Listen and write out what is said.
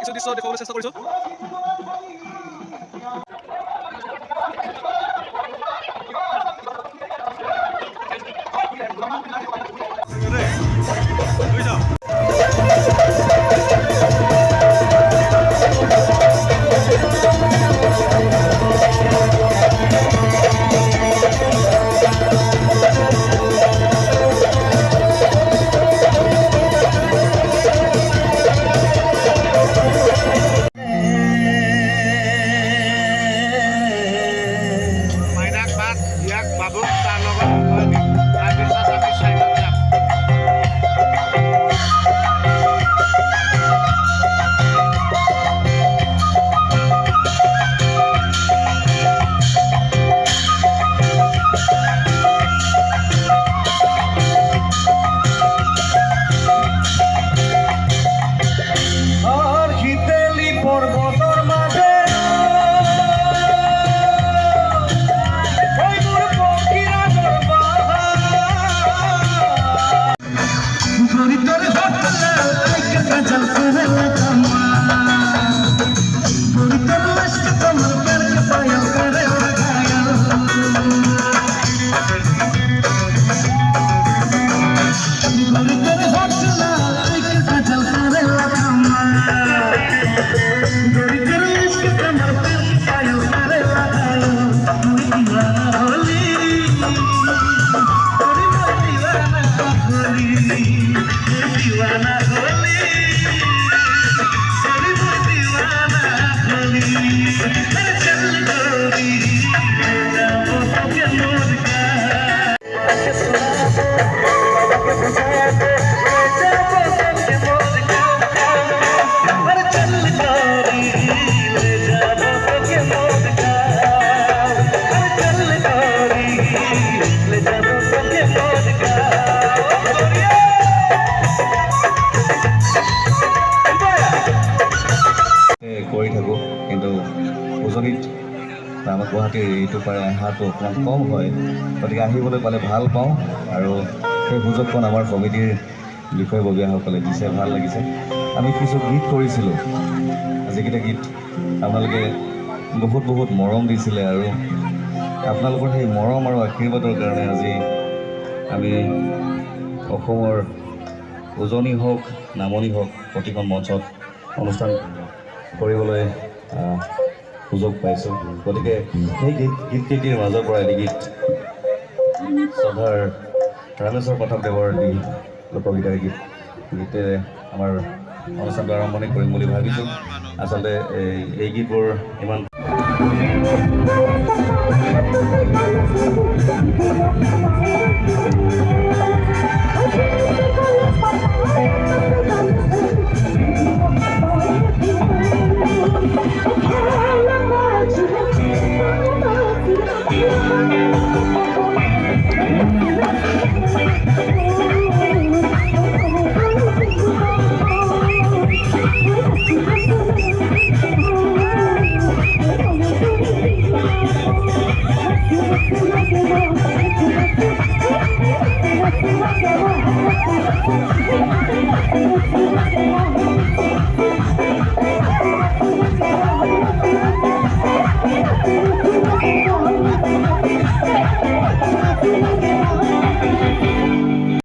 কিছু দৃশ্য দেখাবলৈ চেষ্টা কৰিছোঁ। কৰি থাকোঁ, কিন্তু উজনিত আমাৰ গুৱাহাটীৰ এইটো পাৰে অহাটো অকণমান কম হয়, গতিকে আহিবলৈ পালে ভাল পাওঁ। আৰু সেই সুযোগখন আমাৰ কমিটিৰ বিষয়ববীয়াসকলে দিছে, ভাল লাগিছে। আমি কিছু গীত কৰিছিলোঁ, যিকেইটা গীত আপোনালোকে বহুত বহুত মৰম দিছিলে, আৰু আপোনালোকৰ সেই মৰম আৰু আশীৰ্বাদৰ কাৰণে আজি আমি অসমৰ উজনি হওক নামনি হওক প্ৰতিখন মঞ্চত অনুষ্ঠান কৰিবলৈ সুযোগ পাইছোঁ। গতিকে সেই গীতকেইটিৰ মাজৰ পৰা এটি গীত শ্ৰদ্ধাৰ ৰামেশ্বৰ পাঠকদেৱৰ লোকগীতৰ গীতেৰে আমাৰ অনুষ্ঠানটো আৰম্ভণি কৰিম বুলি ভাবিছোঁ। আচলতে এই গীতবোৰ ইমান